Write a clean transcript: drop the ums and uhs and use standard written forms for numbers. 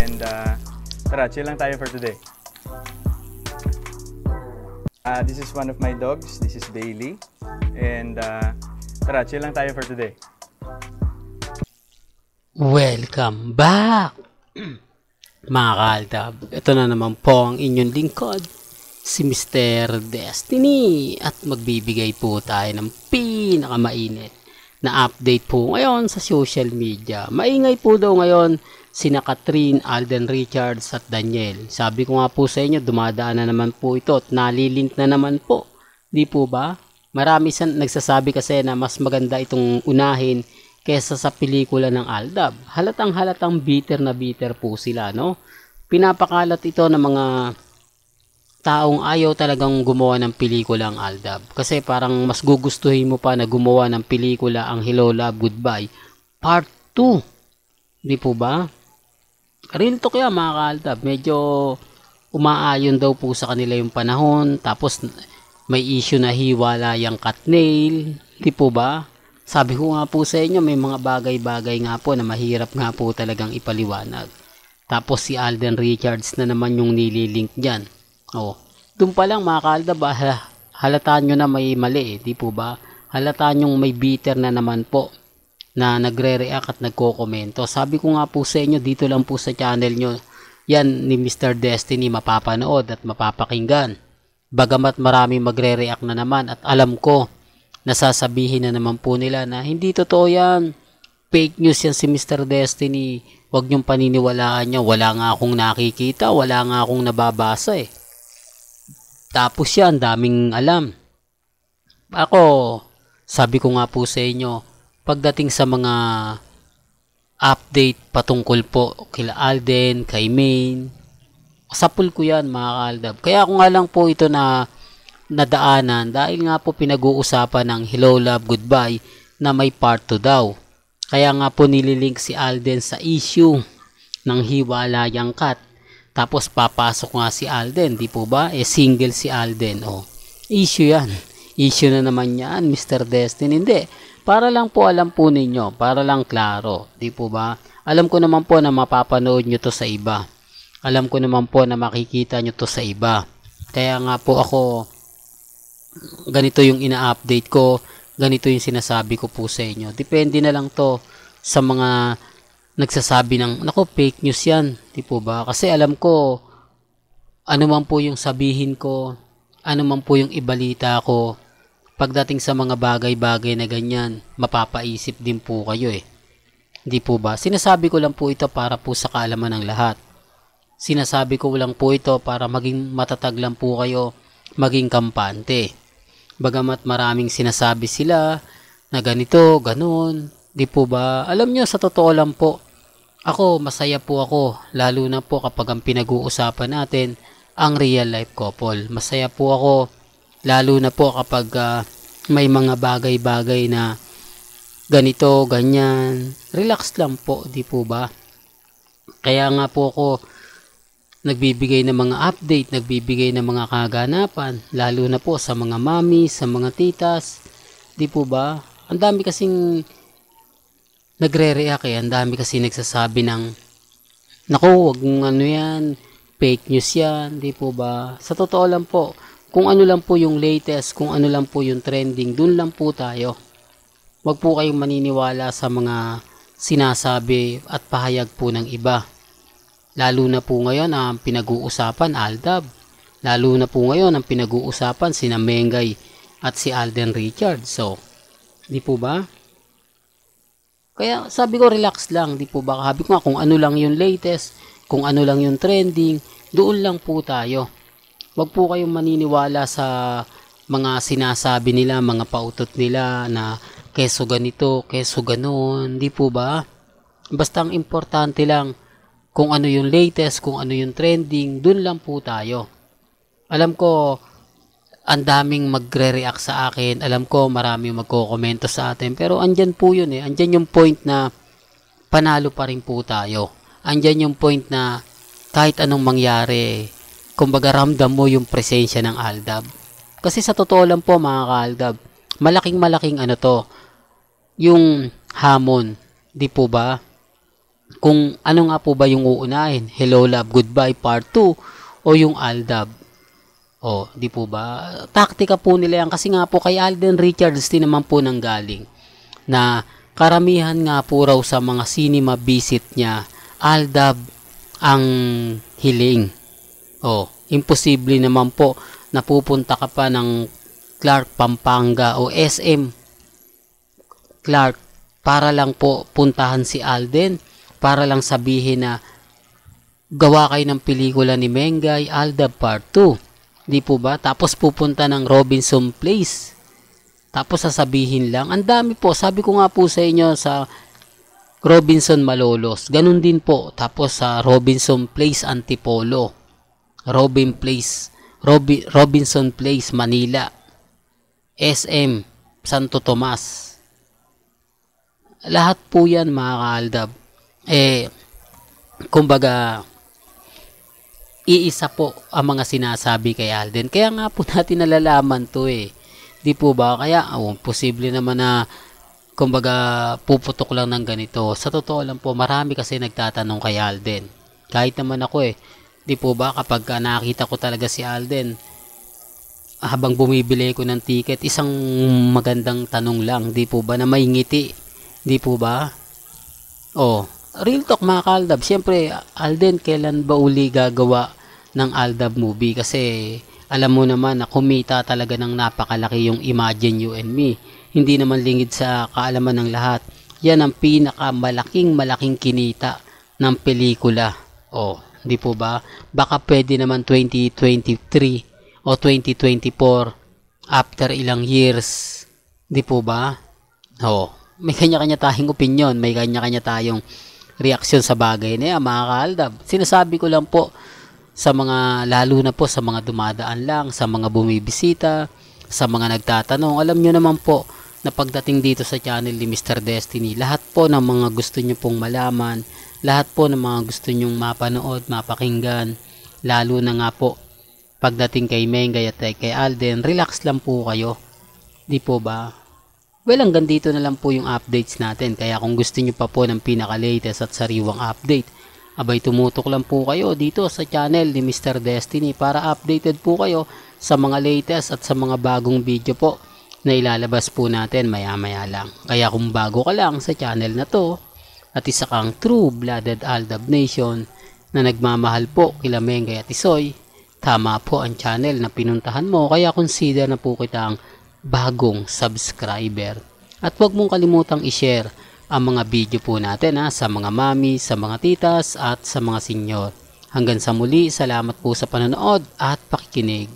And tara, chill lang tayo for today. This is one of my dogs. This is Bailey. And tara, chill lang tayo for today. Welcome back! Mga kaaldab, ito na naman po ang inyong lingkod, si Mr. Destiny, at magbibigay po tayo ng pinakamainit na update po ngayon sa social media. Maingay po daw ngayon sina Catherine, Alden Richards at Daniel. Sabi ko nga po sa inyo, dumadaan na naman po ito at nalilink na naman po. Di po ba? Marami nagsasabi kasi na mas maganda itong unahin kesa sa pelikula ng Aldab. Halatang bitter na bitter po sila, no? Pinapakalat ito ng mga taong ayaw talagang gumawa ng pelikula ang Aldab. Kasi parang mas gugustuhin mo pa na gumawa ng pelikula ang Hello Love Goodbye Part 2. Di po ba? Real talk yan mga ka-Aldab. Medyo umaayon daw po sa kanila yung panahon. Tapos may issue na hiwala yung Katnail. Di po ba? Sabi ko nga po sa inyo, may mga bagay-bagay nga po na mahirap nga po talagang ipaliwanag. Tapos si Alden Richards na naman yung nililink dyan. Oh, doon pa lang mga ka-Aldab, halataan nyo na may mali di po ba? Halataan nyo may bitter na naman po na nagre-react at nagko-komento. Sabi ko nga po sa inyo, dito lang po sa channel nyo, yan ni Mr. Destiny mapapanood at mapapakinggan. Bagamat marami magre-react na naman at alam ko, nasasabihin na naman po nila na hindi totoo yan. Fake news yan si Mr. Destiny. Huwag niyong paniniwalaan niya. Wala nga akong nakikita. Wala nga akong nababasa eh. Tapos yan, daming alam. Ako, sabi ko nga po sa inyo, pagdating sa mga update patungkol po kila Alden, kay Maine, sapul ko yan mga ka-Aldab. Kaya ako nga lang po ito na nadaanan dahil nga po pinag-uusapan ng Hello Love Goodbye na may part 2 daw. Kaya nga po nililink si Alden sa issue ng hiwalayang cat. Tapos papasok nga si Alden, di po ba? Single si Alden. Oh, issue yan. Issue na naman yan, Mr. Destiny. Hindi. Para lang po alam po ninyo, para lang klaro, di po ba? Alam ko naman po na mapapanood nyo to sa iba. Alam ko naman po na makikita nyo to sa iba. Kaya nga po ako, ganito yung ina-update ko, ganito yung sinasabi ko po sa inyo. Depende na lang to sa mga nagsasabi ng, nako, fake news yan, di po ba? Kasi alam ko, ano man po yung sabihin ko, ano man po yung ibalita ko, pagdating sa mga bagay-bagay na ganyan, mapapaisip din po kayo eh. Di po ba? Sinasabi ko lang po ito para po sa kaalaman ng lahat. Sinasabi ko lang po ito para maging matatag lang po kayo, maging kampante. Bagamat maraming sinasabi sila na ganito, ganun, di po ba? Alam nyo, sa totoo lang po, ako, masaya po ako, lalo na po kapag ang pinag-uusapan natin, ang real life couple. Masaya po ako, lalo na po kapag may mga bagay-bagay na ganito, ganyan. Relax lang po, di po ba? Kaya nga po ako, nagbibigay ng mga update, nagbibigay ng mga kaganapan, lalo na po sa mga mami, sa mga titas, di po ba? Ang dami kasing nagre-react eh, ang dami kasi nagsasabi ng, naku, wag ano yan, fake news yan, di po ba? Sa totoo lang po, kung ano lang po yung latest, kung ano lang po yung trending, dun lang po tayo. Wag po kayong maniniwala sa mga sinasabi at pahayag po ng iba. Lalo na po ngayon ang pinag-uusapan Aldab. Lalo na po ngayon ang pinag-uusapan sina Mengay at si Alden Richards. So, di po ba? Kaya sabi ko relax lang, di po ba? Sabi ko nga kung ano lang yung latest, kung ano lang yung trending, doon lang po tayo. Wag po kayong maniniwala sa mga sinasabi nila, mga pautot nila na keso ganito, keso ganon, di po ba? Basta ang importante lang, kung ano yung latest, kung ano yung trending, dun lang po tayo. Alam ko, ang daming magre-react sa akin. Alam ko, maraming magko-komento sa atin. Pero andyan po yun eh. Andyan yung point na panalo pa rin po tayo. Andyan yung point na kahit anong mangyari, kumbaga ramdam mo yung presensya ng Aldab. Kasi sa totoo lang po mga ka-Aldab, malaking ano to, yung hamon. Di po ba? kung ano nga po ba yung uunahin, Hello Love Goodbye Part 2 o yung Aldab. O, di po ba? Taktika po nila yan kasi nga po kay Alden Richards din naman po nang galing na karamihan nga po raw sa mga cinema visit niya, Aldab ang hiling. O, imposible naman po na pupunta ka pa ng Clark, Pampanga o SM Clark para lang po puntahan si Alden, para lang sabihin na gawa kayo ng pelikula ni Mengay, Aldab Part 2. Di po ba? Tapos pupunta ng Robinson Place. Tapos sasabihin lang, ang dami po, sabi ko nga po sa inyo sa Robinson Malolos, ganun din po. Tapos sa Robinson Place Antipolo, Robinson Place Manila, SM Santo Tomas. Lahat po yan mga kaaldab. Kumbaga, iisa po ang mga sinasabi kay Alden. Kaya nga po natin nalalaman to Di po ba? Kaya, posible naman na, kumbaga, puputok lang ng ganito. Sa totoo lang po, marami kasi nagtatanong kay Alden. Kahit naman ako Di po ba? Kapag nakita ko talaga si Alden, habang bumibili ko ng ticket, isang magandang tanong lang. Di po ba? Na may ngiti. Di po ba? Real talk mga kaaldab. Siyempre, Alden, kailan ba uli gagawa ng Aldab movie? Kasi alam mo naman na kumita talaga ng napakalaki yung Imagine You and Me. Hindi naman lingid sa kaalaman ng lahat. Yan ang malaking kinita ng pelikula. Di po ba? Baka pwede naman 2023 o 2024 after ilang years. Di po ba? May kanya-kanya tayong opinion, may kanya-kanya tayong reaksyon sa bagay na yan, mga kaaldab. Sinasabi ko lang po sa mga, lalo na po sa mga dumadaan lang, sa mga bumibisita, sa mga nagtatanong. Alam nyo naman po na pagdating dito sa channel ni Mr. Destiny, lahat po ng mga gusto nyo pong malaman, lahat po ng mga gusto nyong mapanood, mapakinggan, lalo na nga po pagdating kay Mengay at kay Alden, relax lang po kayo. Di po ba? Well, hanggang dito na lang po yung updates natin. Kaya kung gusto nyo pa po ng pinaka-latest at sariwang update, abay tumutok lang po kayo dito sa channel ni Mr. Destiny para updated po kayo sa mga latest at sa mga bagong video po na ilalabas po natin maya-maya lang. Kaya kung bago ka lang sa channel na to at isa kang true-blooded Aldab Nation na nagmamahal po kila Mengay at Isoy, tama po ang channel na pinuntahan mo. Kaya consider na po kitang bagong subscriber. At huwag mong kalimutang i-share ang mga video po natin sa mga mami, sa mga titas at sa mga senyor. Hanggang sa muli, salamat po sa panonood at pakikinig.